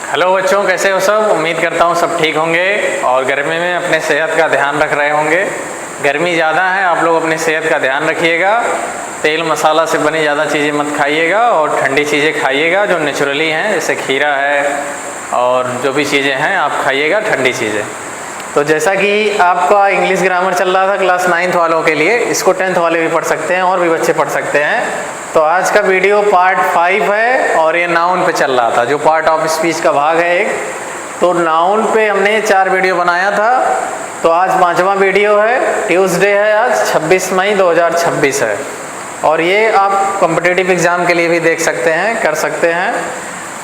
Hello बच्चों, कैसे हो सब। उम्मीद करता हूँ सब ठीक होंगे और गर्मी में अपने सेहत का ध्यान रख रहे होंगे। गर्मी ज़्यादा है, आप लोग अपनी सेहत का ध्यान रखिएगा। तेल मसाला से बनी ज़्यादा चीज़ें मत खाइएगा और ठंडी चीज़ें खाइएगा जो नेचुरली हैं, जैसे खीरा है और जो भी चीज़ें हैं आप खाइएगा ठंडी चीज़ें। तो जैसा कि आपका इंग्लिश ग्रामर चल रहा था क्लास 9th वालों के लिए, इसको 10th वाले भी पढ़ सकते हैं और भी बच्चे पढ़ सकते हैं। तो आज का वीडियो पार्ट 5 है और ये नाउन पे चल रहा था, जो पार्ट ऑफ स्पीच का भाग है एक। तो नाउन पे हमने 4 वीडियो बनाया था, तो आज 5वां वीडियो है। ट्यूसडे है, आज 26 मई 2026 है और ये आप कॉम्पिटिटिव एग्ज़ाम के लिए भी देख सकते हैं, कर सकते हैं।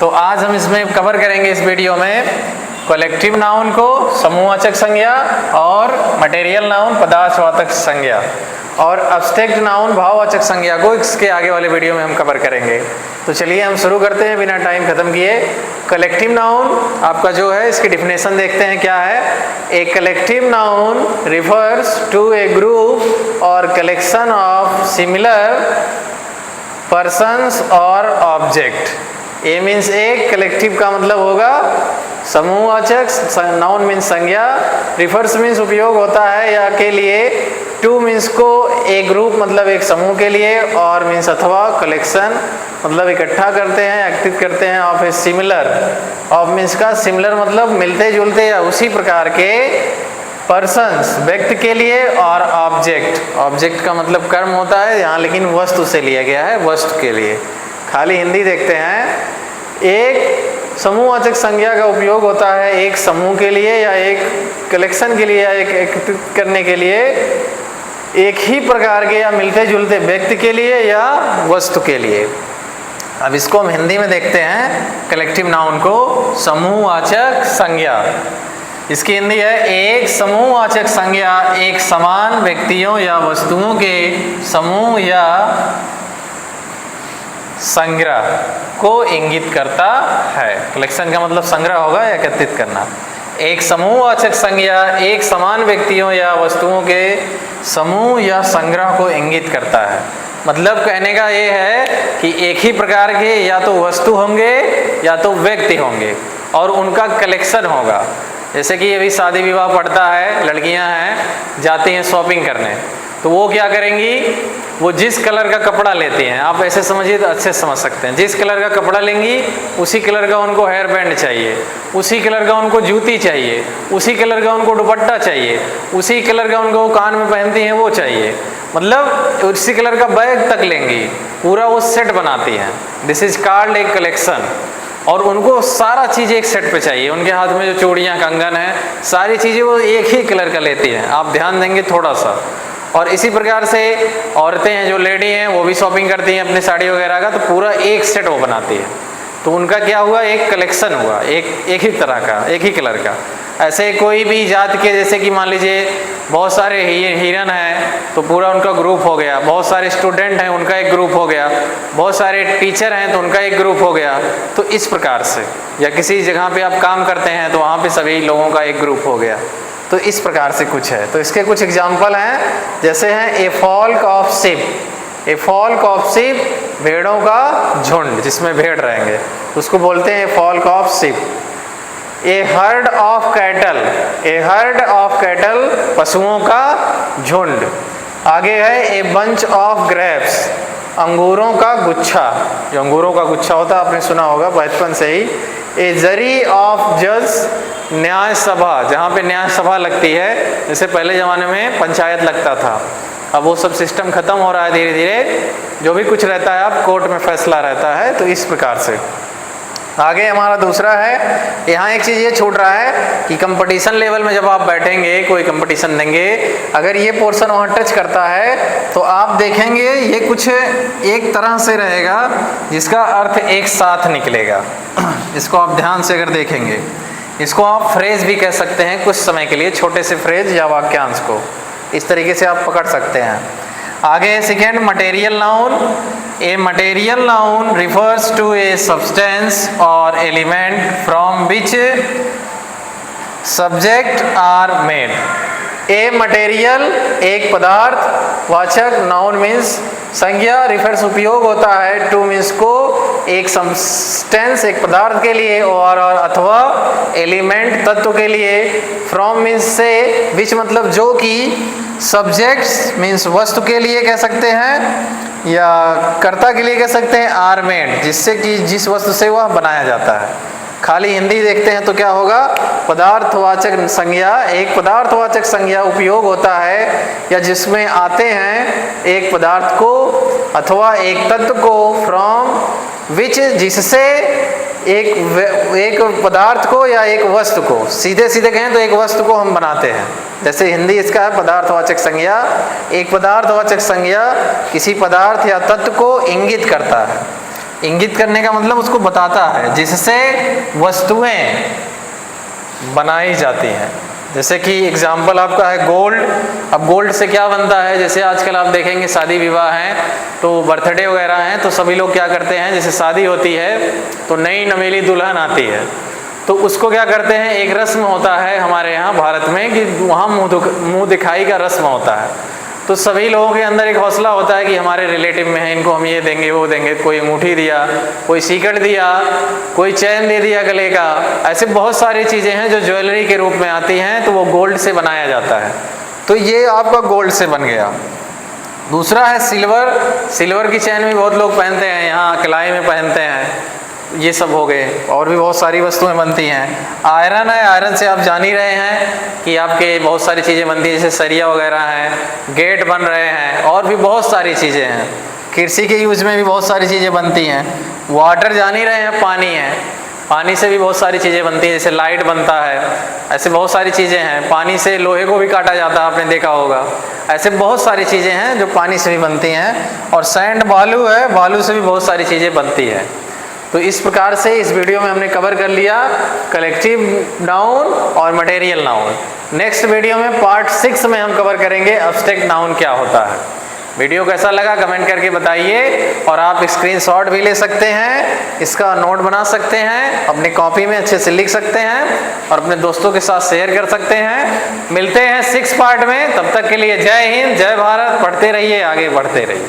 तो आज हम इसमें कवर करेंगे इस वीडियो में कलेक्टिव नाउन को, समूहवाचक संज्ञा, और मटेरियल नाउन पदार्थवाचक संज्ञा, और अब्स्ट्रैक्ट नाउन भाववाचक संज्ञा को इसके आगे वाले वीडियो में हम कवर करेंगे। तो चलिए हम शुरू करते हैं बिना टाइम खत्म किए। कलेक्टिव नाउन आपका जो है, इसकी डिफिनेशन देखते हैं क्या है। A collective noun refers to a group और कलेक्शन ऑफ सिमिलर पर्सन्स और ऑब्जेक्ट। ए मीन्स एक, कलेक्टिव का मतलब होगा समूहवाचक, नाउन मीन्स संज्ञा, रिफर्स मीन्स उपयोग होता है या के लिए, टू मीन्स को, एक ग्रुप मतलब एक समूह के लिए, और मीन्स अथवा, कलेक्शन मतलब इकट्ठा करते हैं, एकत्रित करते हैं, of a similar, of means का, सिमिलर मतलब मिलते जुलते या उसी प्रकार के, पर्सन्स व्यक्ति के लिए, और ऑब्जेक्ट, ऑब्जेक्ट का मतलब कर्म होता है यहाँ, लेकिन वस्तु से लिया गया है, वस्तु के लिए। खाली हिंदी देखते हैं। एक समूहवाचक संज्ञा का उपयोग होता है एक समूह के लिए या एक कलेक्शन के लिए या एक एकत्रित करने के लिए, एक ही प्रकार के या मिलते जुलते व्यक्ति के लिए या वस्तु के लिए। अब इसको हम हिंदी में देखते हैं, कलेक्टिव नाउन को, समूहवाचक संज्ञा। इसकी हिंदी है, एक समूहवाचक संज्ञा एक समान व्यक्तियों या वस्तुओं के समूह या संग्रह को इंगित करता है। कलेक्शन का मतलब संग्रह होगा या एकत्रित करना। एक समूहवाचक संज्ञा एक समान व्यक्तियों या वस्तुओं के समूह या संग्रह को इंगित करता है। मतलब कहने का ये है कि एक ही प्रकार के या तो वस्तु होंगे या तो व्यक्ति होंगे और उनका कलेक्शन होगा। जैसे कि अभी शादी विवाह पड़ता है, लड़कियां हैं जाती हैं शॉपिंग करने, तो वो क्या करेंगी, वो जिस कलर का कपड़ा लेती हैं, आप ऐसे समझिए तो अच्छे समझ सकते हैं, जिस कलर का कपड़ा लेंगी उसी कलर का उनको हेयर बैंड चाहिए, उसी कलर का उनको जूती चाहिए, उसी कलर का उनको दुपट्टा चाहिए, उसी कलर का उनको कान में पहनती हैं वो चाहिए, मतलब उसी कलर का बैग तक लेंगी, पूरा वो सेट बनाती हैं। This is called a collection. और उनको सारा चीज़ एक सेट पे चाहिए, उनके हाथ में जो चूड़ियाँ, कंगन है, सारी चीज़ें वो एक ही कलर का लेती हैं। आप ध्यान देंगे थोड़ा सा। और इसी प्रकार से औरतें हैं, जो लेडी हैं, वो भी शॉपिंग करती हैं अपने साड़ी वगैरह का, तो पूरा एक सेट वो बनाती है। तो उनका क्या हुआ, एक कलेक्शन हुआ, एक ही तरह का, एक ही कलर का। ऐसे कोई भी जात के, जैसे कि मान लीजिए बहुत सारे हिरन हैं तो पूरा उनका ग्रुप हो गया, बहुत सारे स्टूडेंट हैं उनका एक ग्रुप हो गया, बहुत सारे टीचर हैं तो उनका एक ग्रुप हो गया। तो इस प्रकार से, या किसी जगह पे आप काम करते हैं तो वहाँ पे सभी लोगों का एक ग्रुप हो गया। तो इस प्रकार से कुछ है। तो इसके कुछ एग्जाम्पल हैं, जैसे हैं a flock of sheep. A flock of sheep, भेड़ों का झुंड जिसमें भेड़ रहेंगे, उसको बोलते हैं a flock of sheep. A herd of cattle, a herd of cattle, पशुओं का झुंड। आगे है ए बंच ऑफ ग्रेप्स, अंगूरों का गुच्छा, जो अंगूरों का गुच्छा होता है आपने सुना होगा बचपन से ही। ए जरी ऑफ जज, न्याय सभा, जहाँ पे न्याय सभा लगती है, जैसे पहले ज़माने में पंचायत लगता था, अब वो सब सिस्टम खत्म हो रहा है धीरे धीरे, जो भी कुछ रहता है अब कोर्ट में फैसला रहता है। तो इस प्रकार से आगे हमारा दूसरा है, यहाँ एक चीज़ ये छूट रहा है कि कंपटीशन लेवल में जब आप बैठेंगे, कोई कंपटीशन देंगे, अगर ये पोर्शन वहाँ टच करता है तो आप देखेंगे ये कुछ एक तरह से रहेगा जिसका अर्थ एक साथ निकलेगा। इसको आप ध्यान से अगर देखेंगे, इसको आप फ्रेज भी कह सकते हैं कुछ समय के लिए, छोटे से फ्रेज या वाक्यांश को इस तरीके से आप पकड़ सकते हैं। आगे second, material noun. A material noun refers to a substance और element from which subject are made. A material एक पदार्थ वाचक, नाउन मीन्स संज्ञा, रिफर्स उपयोग होता है, टू मीन्स को, एक सब्सटेंस एक पदार्थ के लिए, और अथवा एलिमेंट तत्व के लिए, फ्रॉम मीन्स से, विच मतलब जो कि, सब्जेक्ट्स मीन्स वस्तु के लिए कह सकते हैं या कर्ता के लिए कह सकते हैं, आर मेड जिससे कि जिस वस्तु से वह बनाया जाता है। खाली हिंदी देखते हैं तो क्या होगा, पदार्थवाचक संज्ञा एक पदार्थवाचक संज्ञा उपयोग होता है या जिसमें आते हैं एक पदार्थ को अथवा एक तत्व को, फ्रॉम विच जिससे, एक पदार्थ को या एक वस्तु को, सीधे सीधे कहें तो एक वस्तु को हम बनाते हैं। जैसे हिंदी इसका है पदार्थवाचक संज्ञा, एक पदार्थवाचक संज्ञा किसी पदार्थ या तत्व को इंगित करता है। इंगित करने का मतलब उसको बताता है जिससे वस्तुएं बनाई जाती हैं। जैसे कि एग्जाम्पल आपका है गोल्ड। अब गोल्ड से क्या बनता है, जैसे आजकल आप देखेंगे शादी विवाह हैं तो बर्थडे वगैरह हैं तो सभी लोग क्या करते हैं, जैसे शादी होती है तो नई नवेली दुल्हन आती है तो उसको क्या करते हैं, एक रस्म होता है हमारे यहाँ भारत में कि वहाँ मुँह दिखाई का रस्म होता है। तो सभी लोगों के अंदर एक हौसला होता है कि हमारे रिलेटिव में है, इनको हम ये देंगे वो देंगे, कोई अंगूठी दिया, कोई सीकड़ दिया, कोई चैन दे दिया गले का। ऐसे बहुत सारी चीज़ें हैं जो ज्वेलरी के रूप में आती हैं तो वो गोल्ड से बनाया जाता है। तो ये आपका गोल्ड से बन गया। दूसरा है सिल्वर। सिल्वर की चैन भी बहुत लोग पहनते हैं, यहाँ कलाई में पहनते हैं, ये सब हो गए। और भी बहुत सारी वस्तुएं बनती हैं। आयरन है, आयरन से आप जान ही रहे हैं कि आपके बहुत सारी चीज़ें बनती हैं, जैसे सरिया वगैरह हैं, गेट बन रहे हैं, और भी बहुत सारी चीज़ें हैं। कृषि के यूज में भी बहुत सारी चीज़ें बनती हैं। वाटर जान ही रहे हैं, पानी है, पानी से भी बहुत सारी चीज़ें बनती हैं, जैसे लाइट बनता है। ऐसे बहुत सारी चीज़ें हैं। पानी से लोहे को भी काटा जाता है, आपने देखा होगा। ऐसे बहुत सारी चीज़ें हैं जो पानी से भी बनती हैं। और सैंड बालू है, बालू से भी बहुत सारी चीज़ें बनती हैं। तो इस प्रकार से इस वीडियो में हमने कवर कर लिया कलेक्टिव नाउन और मटेरियल नाउन। नेक्स्ट वीडियो में पार्ट 6 में हम कवर करेंगे एब्स्ट्रैक्ट नाउन क्या होता है। वीडियो कैसा लगा कमेंट करके बताइए, और आप स्क्रीनशॉट भी ले सकते हैं, इसका नोट बना सकते हैं, अपनी कॉपी में अच्छे से लिख सकते हैं और अपने दोस्तों के साथ शेयर कर सकते हैं। मिलते हैं 6 पार्ट में, तब तक के लिए जय हिंद, जय भारत। पढ़ते रहिए, आगे बढ़ते रहिए।